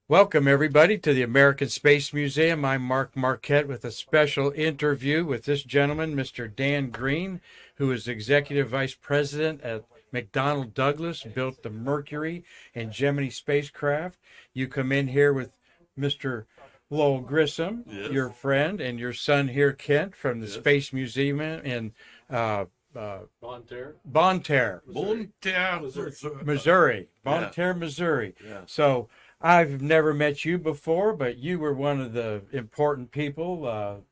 Welcome, everybody, to the American Space Museum. I'm Marquette with a special interview with this gentleman, Mr. Dan Green, who is Executive Vice President at McDonnell Douglas, built the Mercury and Gemini spacecraft. You come in here with Mr. Lowell Grissom, Yes. your friend, and your son here, Kent, from the Yes. Space Museum in Bonne Terre, Bonne Terre, Bonne Terre, Missouri. Bonne Yeah. Terre, Missouri. Yeah. So I've never met you before, but you were one of the important people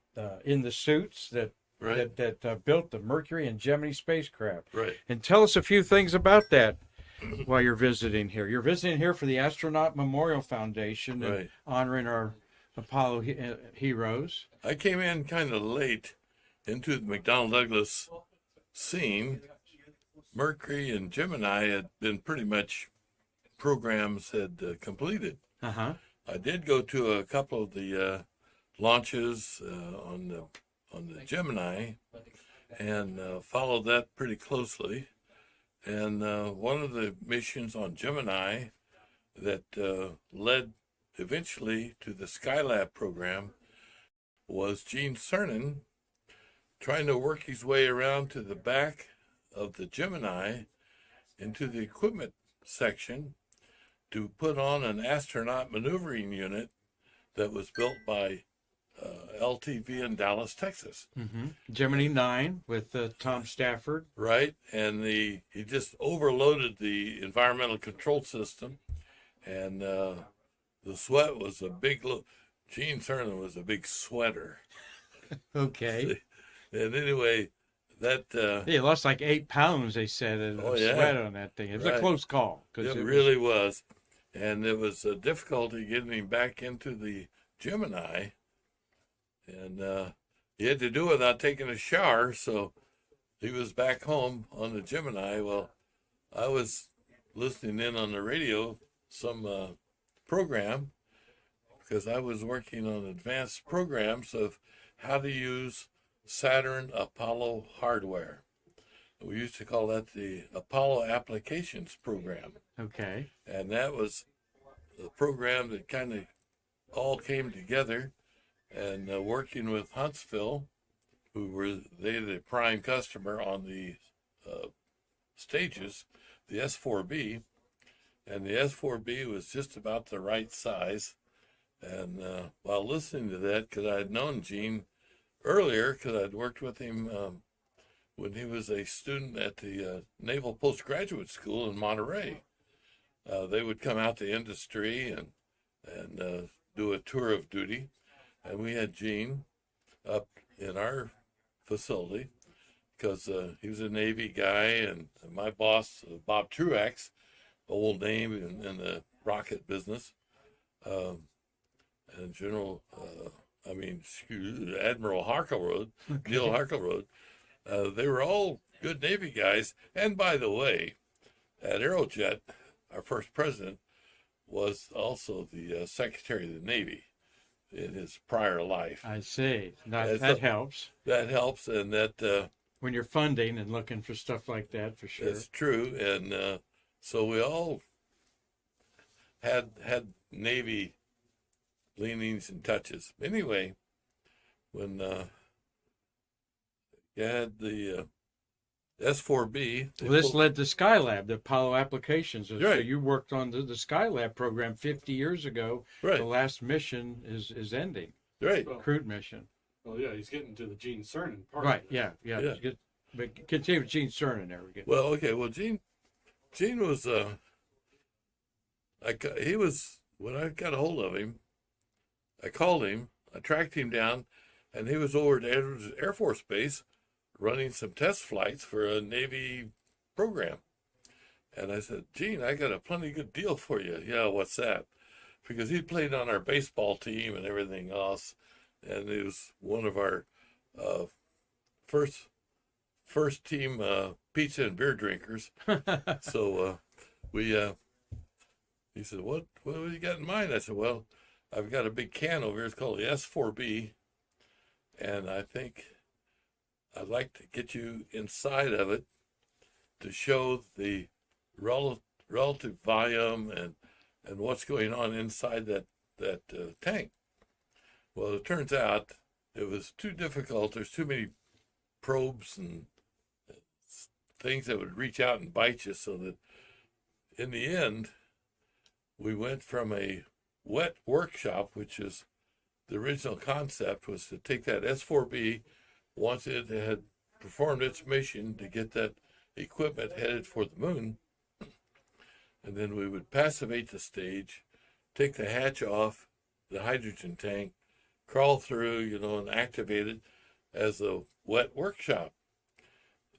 in the suits that Right. built the Mercury and Gemini spacecraft. Right. And tell us a few things about that while you're visiting here. You're visiting here for the Astronaut Memorial Foundation and Right. honoring our Apollo heroes. I came in kind of late into the McDonnell Douglas scene. Mercury and Gemini had been pretty much programs had completed. Uh-huh. I did go to a couple of the launches on the Gemini and followed that pretty closely. And one of the missions on Gemini that led eventually to the Skylab program was Gene Cernan trying to work his way around to the back of the Gemini into the equipment section to put on an astronaut maneuvering unit that was built by LTV in Dallas, Texas. Mm-hmm. Gemini 9 with Tom Stafford. Right, and he just overloaded the environmental control system, and the sweat was a big. Gene Cernan was a big sweater, Okay. and anyway, that He lost like 8 pounds, they said, of Oh, yeah. sweat on that thing. It was a Right. close call. it really was, and it was a difficulty getting him back into the Gemini, and he had to do it without taking a shower, so he was back home on the Gemini. Well, I was listening in on the radio, some program, because I was working on advanced programs of how to use Saturn Apollo hardware. We used to call that the Apollo Applications Program. Okay. And that was the program that kind of all came together, and working with Huntsville, who were the prime customer on the stages, the S4B, and the S4B was just about the right size. And while listening to that, because I had known Gene earlier, because I'd worked with him when he was a student at the Naval Postgraduate School in Monterey. They would come out to industry and do a tour of duty, and we had Gene up in our facility because he was a Navy guy, and my boss, Bob Truax, old name in the rocket business, and Admiral Harkleroad, Neil Harkleroad, they were all good Navy guys. And by the way, at Aerojet, our first president was also the Secretary of the Navy in his prior life. I see. Yeah, That helps That helps, and that when you're funding and looking for stuff like that, for sure. is true. And so we all had Navy leanings and touches. Anyway, when you had the S4B, Well, this led to Skylab, the Apollo applications. So Right. you worked on the Skylab program 50 years ago. right, The last mission is ending, right, crewed mission. well, yeah, he's getting to the Gene Cernan part. Right, of it. yeah. Yeah. Good. But continue with Gene Cernan there. We get. Well, okay. Well, Gene was he was when I got a hold of him. I called him. I tracked him down, and he was over at Edwards Air Force Base running some test flights for a Navy program. And I said, Gene, I got a plenty good deal for you. Yeah, what's that? Because he played on our baseball team and everything else, and he was one of our first team pizza and beer drinkers. So he said, what do you got in mind? I said, well, I've got a big can over here. It's called the S4B, and I think I'd like to get you inside of it to show the relative volume and and what's going on inside that tank. Well, it turns out it was too difficult. There's too many probes and things that would reach out and bite you, so that in the end, we went from a wet workshop, which is the original concept, was to take that S-4B once it had performed its mission to get that equipment headed for the moon, and then we would passivate the stage, take the hatch off the hydrogen tank, crawl through, and activate it as a wet workshop.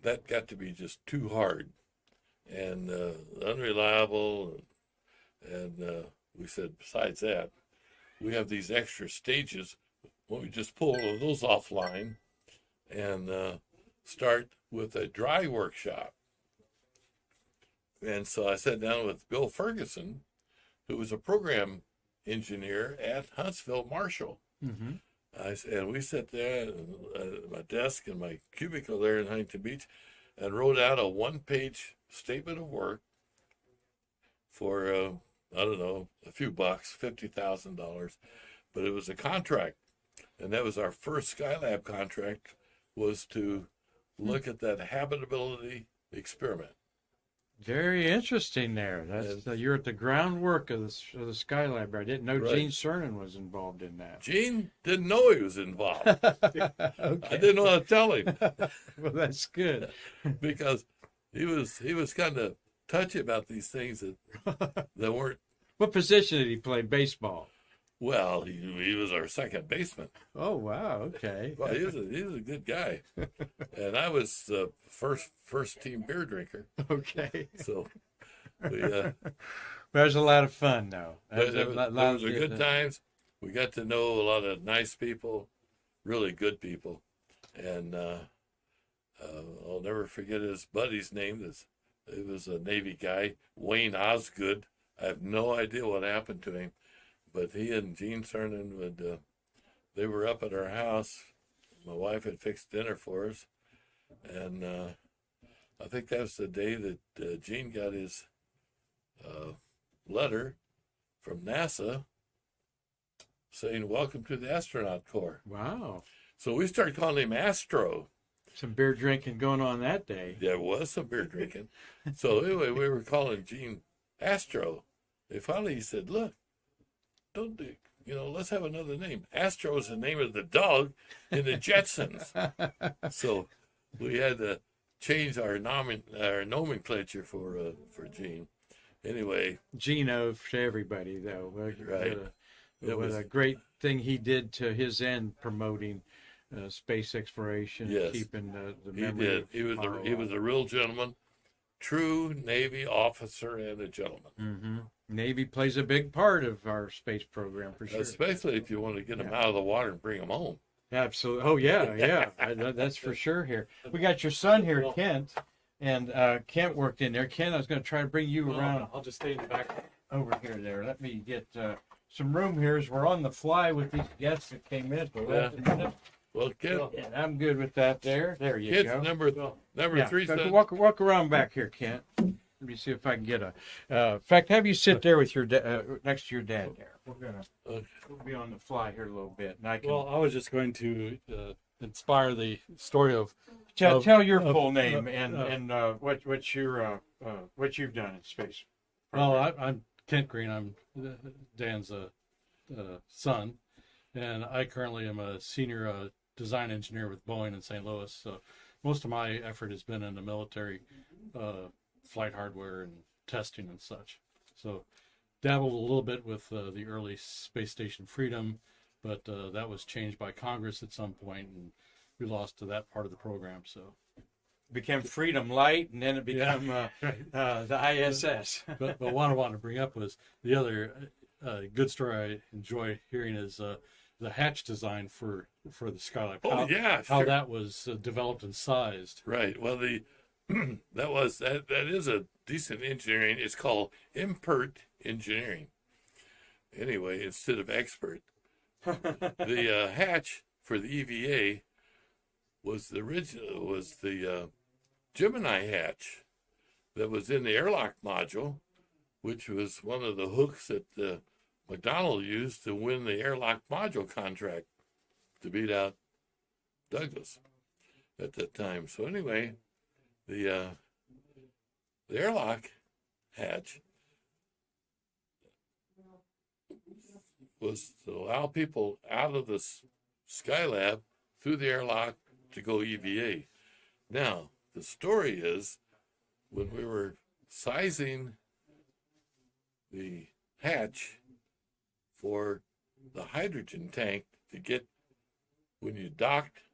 That got to be just too hard and unreliable, and we said, besides that, we have these extra stages. When we just pull those offline and start with a dry workshop. And so I sat down with Bill Ferguson, who was a program engineer at Huntsville Marshall. Mm-hmm. And we sat there at my desk in my cubicle there in Huntington Beach and wrote out a one-page statement of work for, I don't know, a few bucks, $50,000. But it was a contract. And that was our first Skylab contract, was to look at that habitability experiment. Very interesting there. That's you're at the groundwork of the Skylab. I didn't know Right. Gene Cernan was involved in that. Gene didn't know he was involved. Okay. I didn't know how to tell him Well, that's good. because he was kind of touchy about these things that weren't. What position did he play? Baseball. Well, he was our second baseman. Oh wow. Okay. Well, he was a good guy, and I was the first team beer drinker. Okay. So we That was a lot of fun, though. those were good times. We got to know a lot of nice people, really good people, and I'll never forget his buddy's name. It was a Navy guy, Wayne Osgood. I have no idea what happened to him, but he and Gene Cernan they were up at our house. My wife had fixed dinner for us, and I think that was the day that Gene got his letter from NASA saying, "Welcome to the Astronaut Corps." Wow. So we started calling him Astro. Some beer drinking going on that day. There was some beer drinking. So anyway, we were calling Gene Astro. And finally he said, "Look, don't do, let's have another name. Astro is the name of the dog in the Jetsons." So we had to change our nomenclature for Gene. Anyway, Gino to everybody, though. Right. It was a great thing he did to his end, promoting space exploration, Yes. and keeping the he memory. did. of He was a real gentleman, true Navy officer and a gentleman. Mm-hmm. Navy plays a big part of our space program for sure. Especially if you want to get them out of the water and bring them home. Absolutely. Oh yeah. That's for sure. Here we got your son here, Kent, and Kent worked in there. Kent, I was going to try to bring you around I'll just stay in the back. over here. There. Let me get some room here. As we're on the fly with these guests that came in. Well, Kent, And I'm good with that. There you Kent's go. number Yeah, three. go walk around back here, Kent. Let me see if I can get a. In fact, have you sit there with your next to your dad there. We'll be on the fly here a little bit, and I can Well, I was just going to inspire the story of tell your full name and what you've done in space. Well, I'm Kent Green. I'm Dan's son, and I currently am a senior design engineer with Boeing in St. Louis. So most of my effort has been in the military flight hardware and testing and such. So dabbled a little bit with the early Space Station Freedom, but that was changed by Congress at some point, and we lost to that part of the program. So Became Freedom Light, and then it became the ISS. but what I wanted to bring up was the other good story I enjoy hearing is the hatch design for the Skylab. Oh, yeah, how sure. that was developed and sized. Right. Well, that is a decent engineering. It's called impert engineering. Anyway, instead of expert, the hatch for the EVA was the Gemini hatch that was in the airlock module which was one of the hooks that McDonnell used to win the airlock module contract to beat out Douglas at that time. So anyway, the airlock hatch was to allow people out of the Skylab through the airlock to go EVA. Now, the story is when we were sizing the hatch for the hydrogen tank to get, when you docked,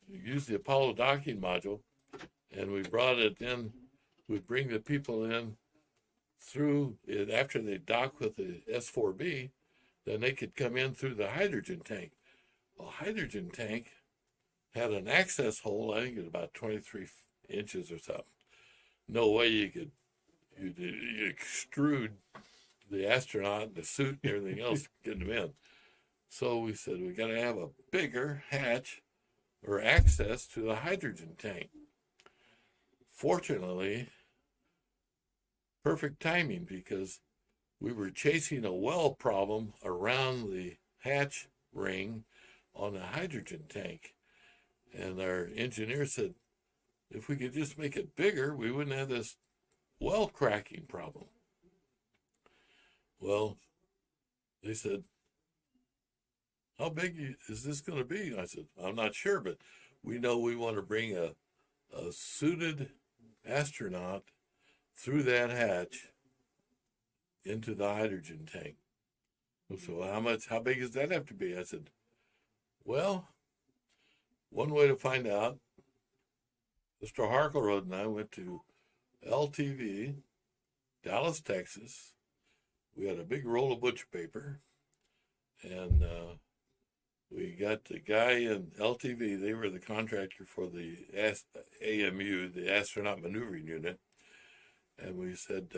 you used the Apollo docking module, and we brought it in, we'd bring the people in through it after they dock with the S4B, then they could come in through the hydrogen tank. Well, hydrogen tank had an access hole, I think it was about 23 inches or something. No way you could you extrude the astronaut and the suit and everything else to get them in. So we said we got to have a bigger hatch or access to the hydrogen tank. Fortunately, perfect timing, because we were chasing a well problem around the hatch ring on the hydrogen tank. And our engineer said, if we could just make it bigger, we wouldn't have this well cracking problem. Well, they said, how big is this going to be? And I said, I'm not sure, but we know we want to bring a suited astronaut through that hatch into the hydrogen tank. So how big does that have to be? I said, well, one way to find out, Mr. Harkleroad and I went to LTV, Dallas, Texas. We had a big roll of butcher paper, and we got the guy in LTV. They were the contractor for the AMU, the Astronaut Maneuvering Unit. And we said,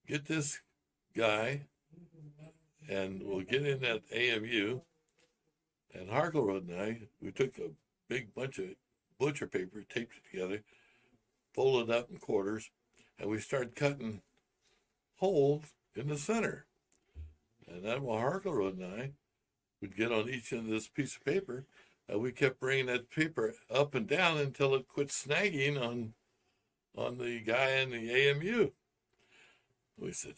get this guy, and we'll get in that AMU. And Harkleroad and I, we took a big bunch of butcher paper, taped it together, folded up in quarters, and we started cutting holes in the center. And then while Harkleroad and I would get on each end of this piece of paper, and we kept bringing that paper up and down until it quit snagging on the guy in the AMU. We said,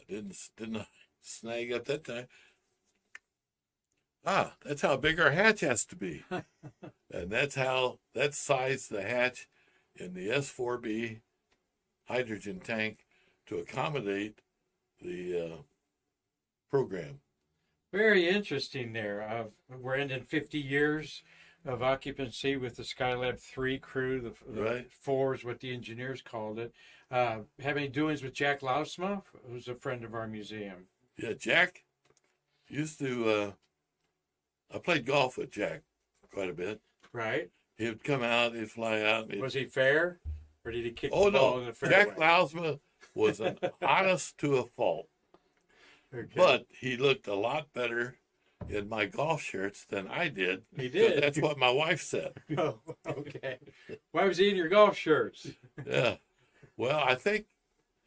didn't I snag up that time? That's how big our hatch has to be. And that's sized the hatch in the S4B hydrogen tank to accommodate the program. Very interesting there. We're ending 50 years of occupancy with the Skylab 3 crew. The Right. 4 is what the engineers called it. Have any doings with Jack Lausma, who's a friend of our museum? Yeah, Jack used to, I played golf with Jack quite a bit. Right. He would come out, he'd fly out. Was he fair? Or did he kick Oh, the ball no. in the fairway? Jack Lausma was an honest to a fault. Okay. But he looked a lot better in my golf shirts than I did. He did. That's what my wife said. Oh, okay. Why was he in your golf shirts? Yeah. Well, I think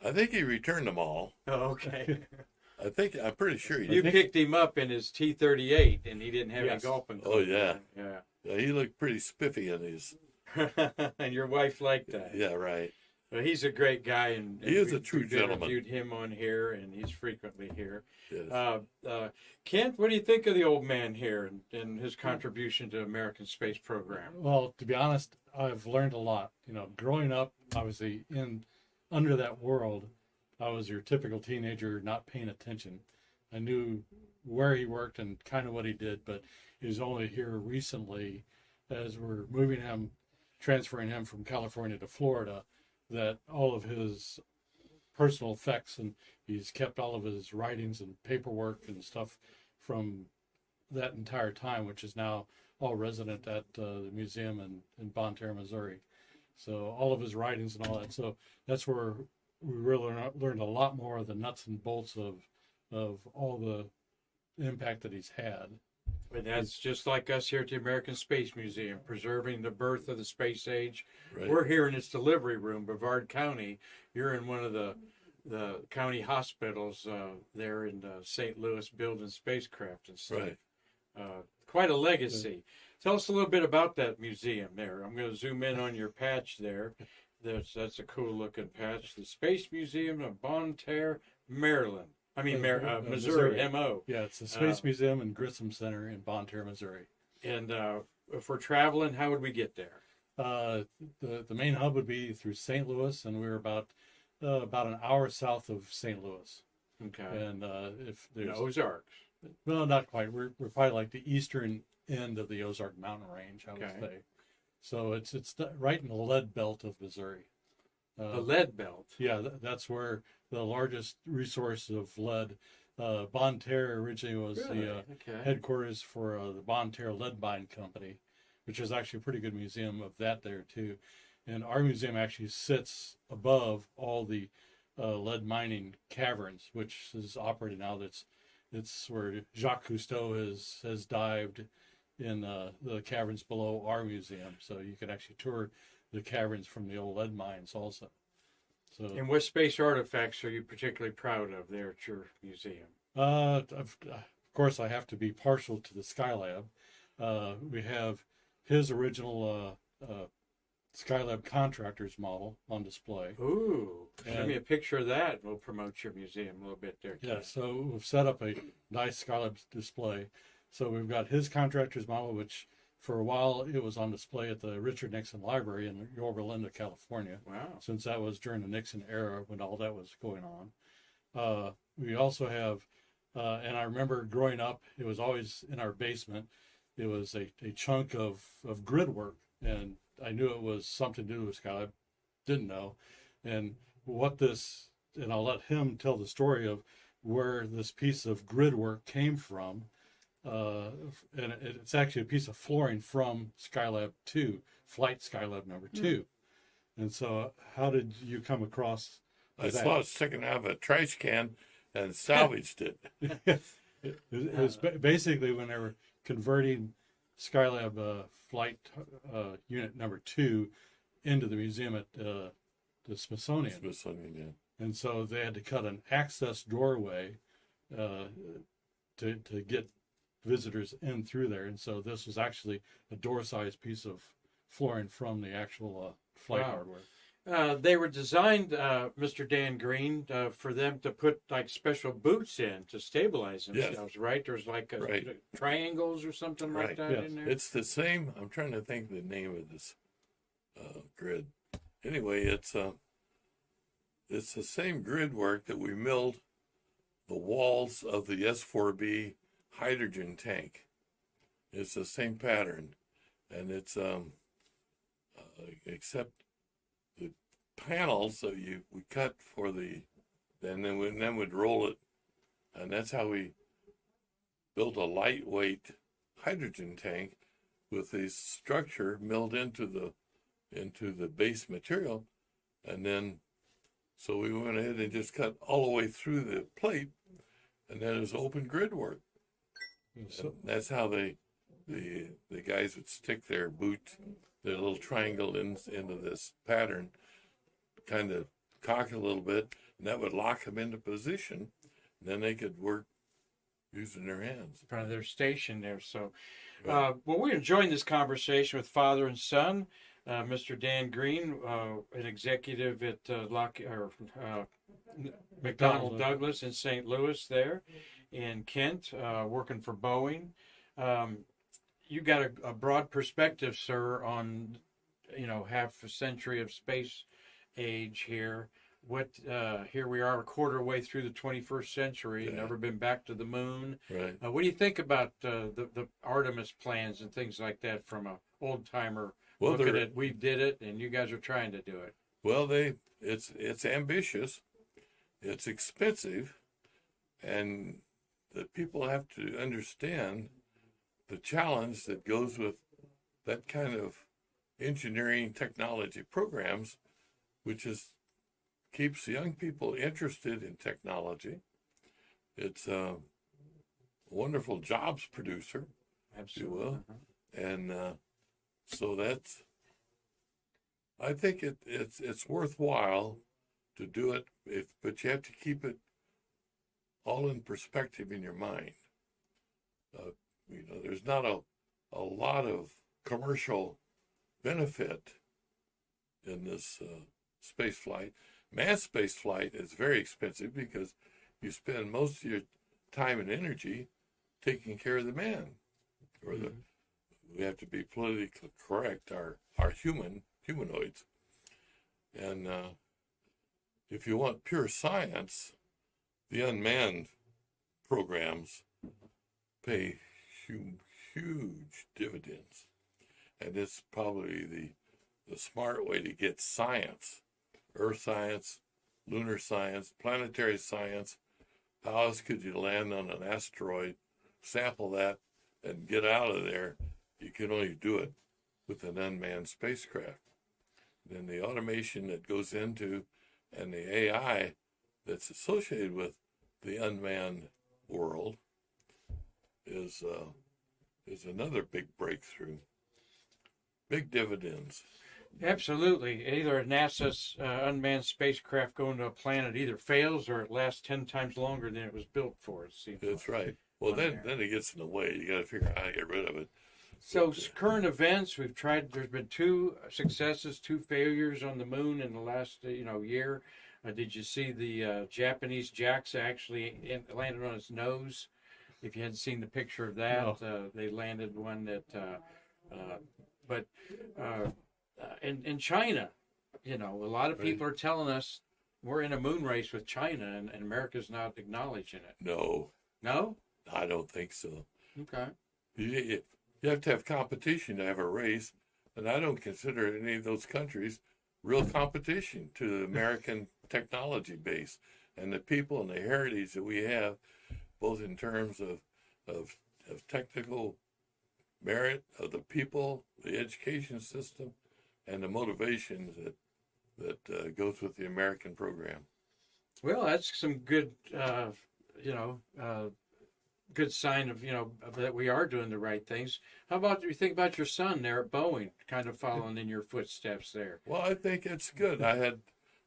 he returned them all. Oh, okay. I'm pretty sure he You did. picked him up in his T38, and he didn't have Yes. any golfing. Oh, yeah. Yeah. Yeah, he looked pretty spiffy in his. And your wife liked that. Yeah, right. Well, he's a great guy, and He is a we've true gentleman. interviewed him on here, and he's frequently here. Yes. Kent, what do you think of the old man here and his contribution to American space program? Well, to be honest, I've learned a lot. Growing up, obviously under that world, I was your typical teenager not paying attention. I knew where he worked and kind of what he did, but he was only here recently, as we're transferring him from California to Florida, that all of his personal effects, and he's kept all of his writings and paperwork and stuff from that entire time, which is now all resident at the museum in Bonne Terre, Missouri. So all of his writings and all that. So that's where we really learned a lot more of the nuts and bolts of all the impact that he's had. And that's just like us here at the American Space Museum, preserving the birth of the space age. Right. We're here in its delivery room, Brevard County. You're in one of the county hospitals there in St. Louis, building spacecraft and stuff. Right. Quite a legacy. Tell us a little bit about that museum there. I'm going to zoom in on your patch there. That's a cool looking patch. The Space Museum of Bonne Terre, Maryland. Missouri, MO. Yeah, it's the Space Museum and Grissom Center in Bonne Terre, Missouri. And if we're traveling, how would we get there? The main hub would be through St. Louis, and we're about an hour south of St. Louis. Okay. And if there's Ozarks. well, not quite. We're probably like the eastern end of the Ozark Mountain Range, I would Okay. say. So it's right in the lead belt of Missouri. The lead belt. Yeah, that's where the largest resource of lead. Bonne Terre originally was the Okay. headquarters for the Bonne Terre Lead Mine Company, which is actually a pretty good museum of that there too. And our museum actually sits above all the lead mining caverns, which is operating now. It's where Jacques Cousteau has dived in the caverns below our museum, so you can actually tour the caverns from the old lead mines also. So, And what space artifacts are you particularly proud of there at your museum? of course, I have to be partial to the Skylab. We have his original Skylab contractor's model on display. Ooh, show And- me a picture of that. We'll promote your museum a little bit there. Yeah, Ken. so we've set up a nice Skylab display. So we've got his contractor's model, which for a while it was on display at the Richard Nixon Library in Yorba Linda, California, Wow. since that was during the Nixon era when all that was going on. We also have, and I remember growing up, it was always in our basement. It was a chunk of grid work, and I knew it was something to do with Skylab, didn't know. And and I'll let him tell the story of where this piece of grid work came from. And it's actually a piece of flooring from Skylab 2, Flight Skylab number 2. And so how did you come across I that? saw it sticking out of a trash can and salvaged it. It was basically when they were converting Skylab Flight Unit number 2 into the museum at the Smithsonian. Smithsonian, yeah. And so they had to cut an access doorway to get visitors in through there. And so this was actually a door-sized piece of flooring from the actual flight Wow. hardware. They were designed, Mr. Dan Green, for them to put like special boots in to stabilize Yes. themselves, right? There's like Right. triangles or something like Right. that Yes. in there. It's the same. I'm trying to think of the name of this grid. Anyway, it's the same grid work that we milled the walls of the S4B hydrogen tank. It's the same pattern, and it's except the panels that we cut for and then we'd roll it, and that's how we built a lightweight hydrogen tank with a structure milled into the base material, and then so we went ahead and just cut all the way through the plate, and then it was open grid work. So, And that's how the guys would stick their little triangle into this pattern, kind of cock a little bit, and that would lock them into position. And then they could work using their hands. Front of their station there. So, well, we're enjoying this conversation with father and son. Mr. Dan Green, an executive at McDonnell Douglas in St. Louis there in Kent, working for Boeing. You got a broad perspective, sir, on half a century of space age here. Here we are a quarter way through the 21st century, Yeah. never been back to the moon. Right. What do you think about the Artemis plans and things like that from a old timer looking at we did it and you guys are trying to do it? Well, it's ambitious, it's expensive, and the people have to understand the challenge that goes with that kind of engineering technology programs, which keeps young people interested in technology. It's a wonderful jobs producer, Absolutely. will. And so that's, I think it's worthwhile to do it, but you have to keep it all in perspective in your mind. There's not a lot of commercial benefit in this space flight. Manned space flight is very expensive because you spend most of your time and energy taking care of the man, or we have to be politically correct, our humanoids. And if you want pure science, the unmanned programs pay huge dividends. And it's probably the smart way to get science, earth science, lunar science, planetary science. How else could you land on an asteroid, sample that, and get out of there? You can only do it with an unmanned spacecraft. Then the automation that goes into and the AI that's associated with the unmanned world is another big breakthrough. Big dividends. Absolutely. Either NASA's unmanned spacecraft going to a planet either fails or it lasts 10 times longer than it was built for. It seems. That's right. Well, then it gets in the way. You got to figure out how to get rid of it. So current events, we've tried. There's been 2 successes, 2 failures on the moon in the last year. Did you see the Japanese JAXA actually landed on its nose? If you hadn't seen the picture of that, No. they landed one that. But in China, a lot of people are telling us we're in a moon race with China, and America's not acknowledging it. No, No? I don't think so. Okay. You have to have competition to have a race, and I don't consider any of those countries real competition to the American technology base and the people and the heritage that we have, both in terms of technical merit of the people, the education system, and the motivations that goes with the American program. Well, that's some good, good sign of that we are doing the right things. How about you think about your son there at Boeing, kind of following in your footsteps there? Well, I think it's good. I had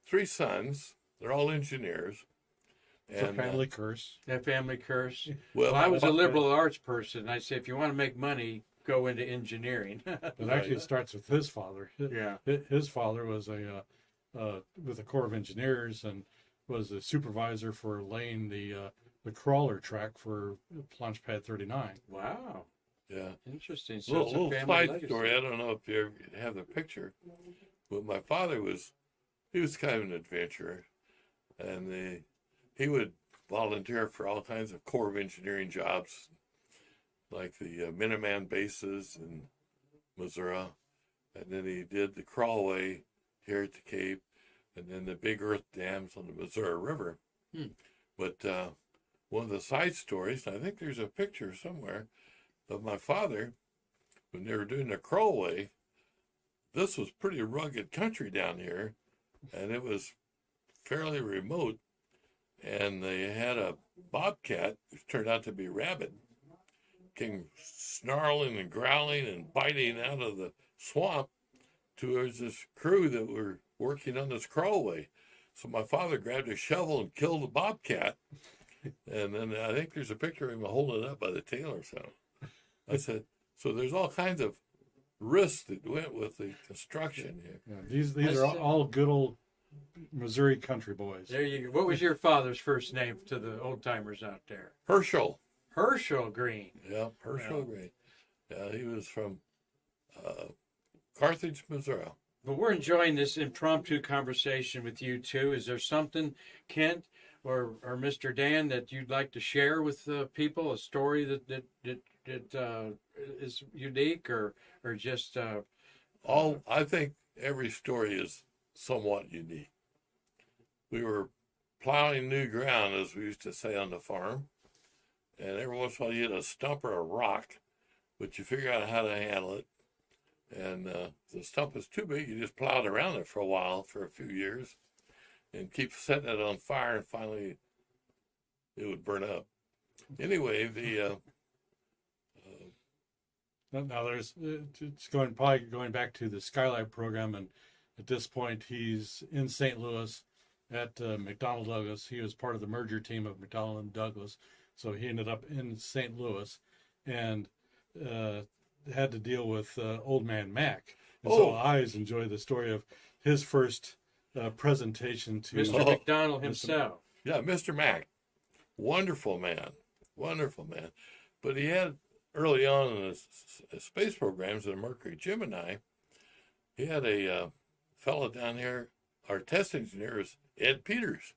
3 sons. They're all engineers. It's a family curse. That family curse. Well, I was a liberal arts person. I say if you want to make money, go into engineering. But actually, it starts with his father. Yeah. His father was with the Corps of Engineers and was a supervisor for laying the crawler track for Launch Pad 39. Wow. Yeah. Interesting. So Little it's a family side legacy. story. I don't know if you ever have the picture, but my father was kind of an adventurer, and he would volunteer for all kinds of Corps of Engineering jobs, like the Minuteman bases in Missouri, and then he did the crawlway here at the Cape, and then the big earth dams on the Missouri River. But one of the side stories, and I think there's a picture somewhere of my father when they were doing the crawlway. This was pretty rugged country down here, and it was fairly remote. And they had a bobcat, which turned out to be rabid, came snarling and growling and biting out of the swamp towards this crew that were working on this crawlway. So my father grabbed a shovel and killed the bobcat. And then I think there's a picture of him holding it up by the tail or something. I said, so there's all kinds of risks that went with the construction here. Yeah, these are all good old Missouri country boys. There you go. What was your father's first name to the old timers out there? Herschel. Herschel Green. Yeah, Herschel Green. Yeah, he was from Carthage, Missouri. But we're enjoying this impromptu conversation with you two. Is there something, Kent or Mr. Dan, that you'd like to share with people? A story that is unique, or just I think every story is somewhat unique. We were plowing new ground, as we used to say on the farm, and every once in a while you hit a stump or a rock, but you figure out how to handle it. And if the stump is too big, you just plowed around it for a while, for a few years, and keep setting it on fire, and finally it would burn up. Anyway, Now there's it's going back to the Skylab program, and at this point he's in St. Louis at McDonnell Douglas. He was part of the merger team of McDonnell and Douglas, so he ended up in St. Louis, and had to deal with Old Man Mac. And so I always enjoy the story of his first presentation to Mr. McDonnell himself. Yeah, Mr. Mac, wonderful man, wonderful man. But he had early on in his space programs in Mercury Gemini, he had a fellow down here. Our test engineer is Ed Peters,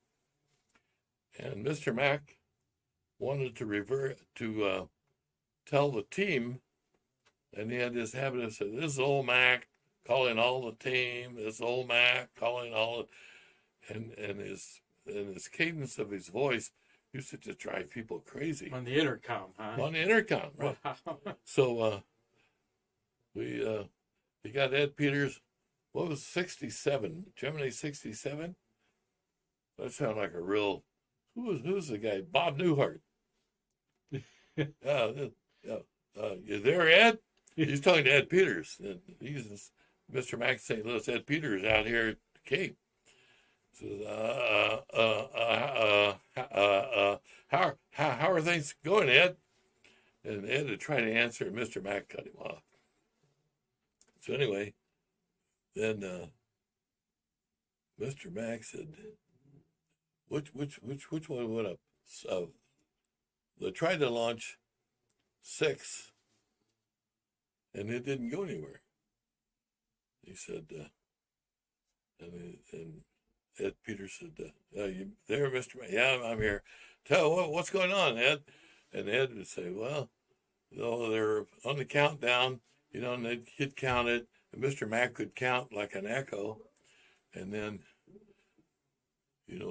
and Mr. Mac wanted to tell the team, and he had this habit of saying, "This is old Mac calling all the team. This is old Mac calling all," and his cadence of his voice used to just drive people crazy. On the intercom, huh? On the intercom, right? Wow. So we got Ed Peters. What was 67? Gemini 67? That sounded like a real. Who's the guy? Bob Newhart. You there, Ed? He's talking to Ed Peters. He's Mr. Mac St. Louis. Ed Peters out here at the Cape. Says, how are things going, Ed? And Ed had tried to answer, and Mr. Mac cut him off. So anyway, then Mr. Mac said, which one went up? So they tried to launch 6, and it didn't go anywhere. He said, and Ed Peters said, you there, Mr. Mac? Yeah, I'm here. What's going on, Ed? And Ed would say, well, they're on the countdown, and he'd count it, and Mr. Mac could count like an echo, and then,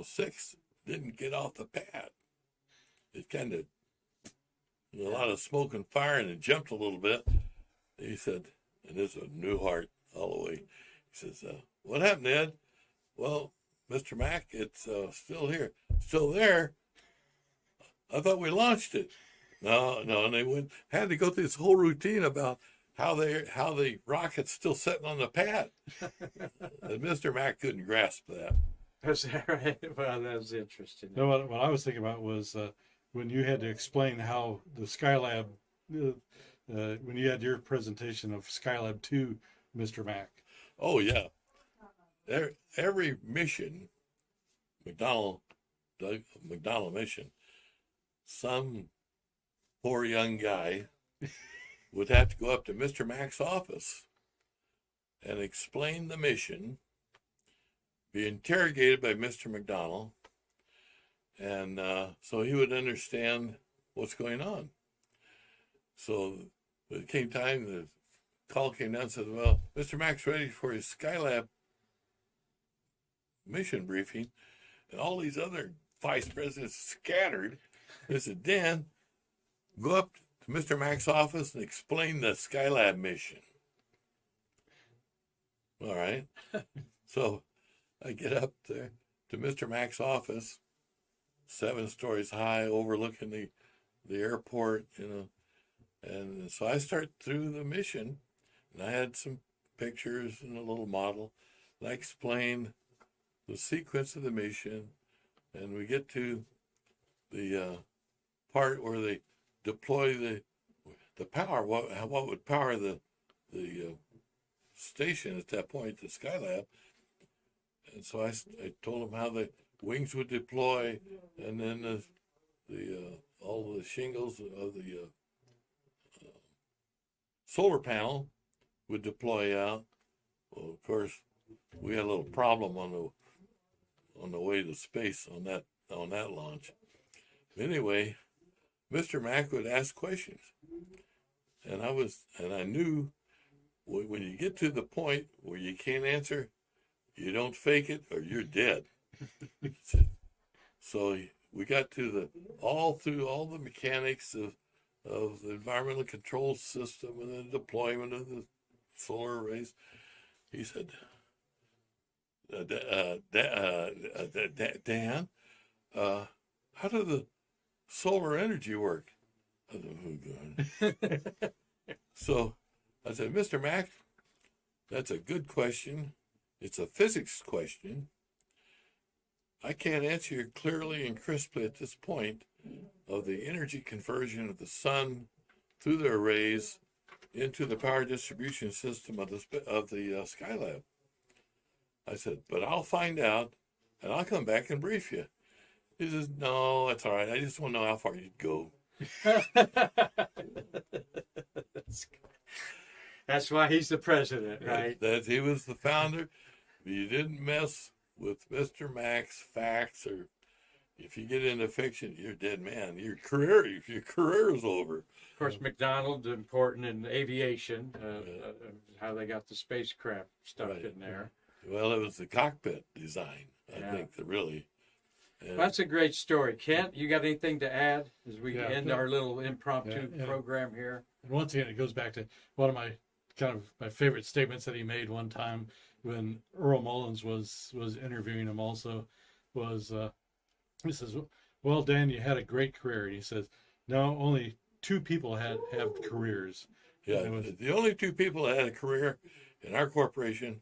6 didn't get off the pad. It kind of, a lot of smoke and fire, and it jumped a little bit. He said, and this is a Newhart all the way. He says, what happened, Ed? Well, Mr. Mac, it's still here. Still there? I thought we launched it. No, and they had to go through this whole routine about how the rocket's still sitting on the pad. And Mr. Mac couldn't grasp that. Is that right? Well, that's interesting. No, what I was thinking about was when you had to explain how the Skylab, when you had your presentation of Skylab 2, Mr. Mac. Oh, yeah. Every mission, McDonnell mission, some poor young guy would have to go up to Mr. Mac's office and explain the mission, be interrogated by Mr. McDonnell, and so he would understand what's going on. So it came time, the call came down and said, well, Mr. Mac's ready for his Skylab mission briefing, and all these other vice presidents scattered. They said, Dan, go up to Mr. Mac's office and explain the Skylab mission. All right. So I get up there to Mr. Mac's office, 7 stories high, overlooking the airport, and so I start through the mission, and I had some pictures and a little model, and I explained the sequence of the mission, and we get to the part where they deploy the power. What would power the station at that point, the Skylab? And so I told them how the wings would deploy, and then all the shingles of the solar panel would deploy out. Well, of course, we had a little problem on the way to space on that launch. Anyway, Mr. Mac would ask questions, and I knew when you get to the point where you can't answer, you don't fake it or you're dead. So we got to through all the mechanics of the environmental control system and the deployment of the solar arrays. He said, Dan, how does the solar energy work? I said, oh, God. So I said, Mr. Mack, that's a good question. It's a physics question. I can't answer you clearly and crisply at this point of the energy conversion of the sun through the arrays into the power distribution system of the Skylab. I said, but I'll find out, and I'll come back and brief you. He says, no, that's all right. I just want to know how far you'd go. That's why he's the president, right? He was the founder. You didn't mess with Mr. Mack's facts, or if you get into fiction, you're a dead man. Your career is over. Of course, McDonnell, important in aviation, how they got the spacecraft stuff in there. Well, it was the cockpit design, I think, that really. That's a great story. Kent, you got anything to add as we end our little impromptu program here? And once again, it goes back to one of my my favorite statements that he made one time when Earl Mullins was interviewing him. Also, he says, "Well, Dan, you had a great career." And he says, "No, only two people have careers." Yeah, the only two people that had a career in our corporation,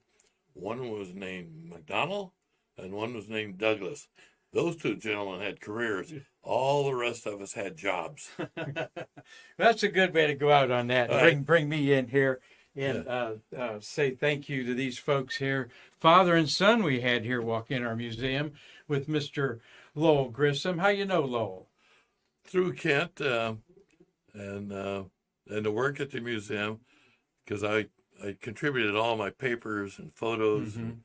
one was named McDonnell and one was named Douglas. Those two gentlemen had careers. All the rest of us had jobs. That's a good way to go out on that. Bring me in here and say thank you to these folks here. Father and son we had here walk in our museum with Mr. Lowell Grissom. How you know Lowell? Through Kent and the work at the museum, because I contributed all my papers and photos and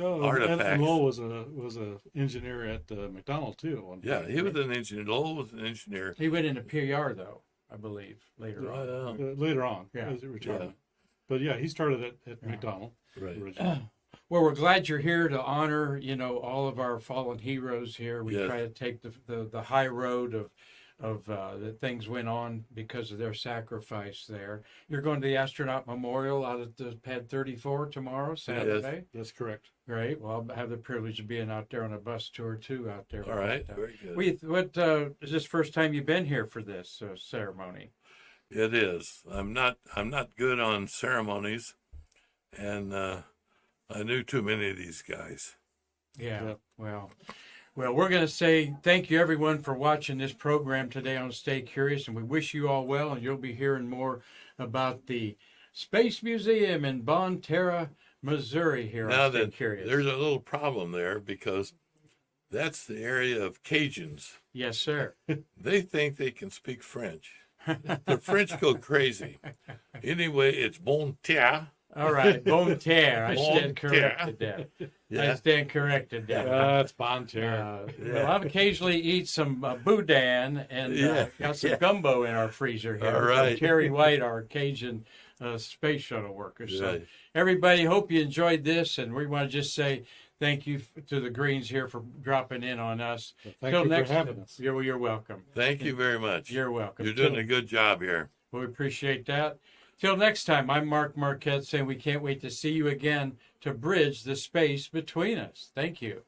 artifacts. And Lowell was a engineer at McDonnell too. He was an engineer. Lowell was an engineer. He went into PR though, I believe, later on. Later on, as retirement. But he started at McDonnell. Right. Well, we're glad you're here to honor, all of our fallen heroes here. We try to take the high road of that things went on because of their sacrifice there. You're going to the Astronaut Memorial out at the Pad 34 tomorrow, Saturday? Yes, that's correct. Great. Well, I'll have the privilege of being out there on a bus tour, too, out there. All right. Very good. Is this first time you've been here for this ceremony? It is. I'm not good on ceremonies, and I knew too many of these guys. Yeah. Well, we're going to say thank you, everyone, for watching this program today on Stay Curious, and we wish you all well, and you'll be hearing more about the Space Museum in Bon Terre, Missouri here on Stay Curious. There's a little problem there because that's the area of Cajuns. Yes, sir. They think they can speak French. The French go crazy. Anyway, it's Bon Terre. All right, Bon Terre. I stand corrected there. I stand corrected there. That's Bon Terre. Well, I've occasionally eat some boudin and got some gumbo in our freezer here. All right. From Terry White, our Cajun space shuttle worker. So Right. everybody, hope you enjoyed this, and we want to just say thank you to the Greens here for dropping in on us. Thank you for having us. You're welcome. Thank you very much. You're welcome. You're doing a good job here. Well, we appreciate that. Till next time, I'm Mark Marquette saying we can't wait to see you again to bridge the space between us. Thank you.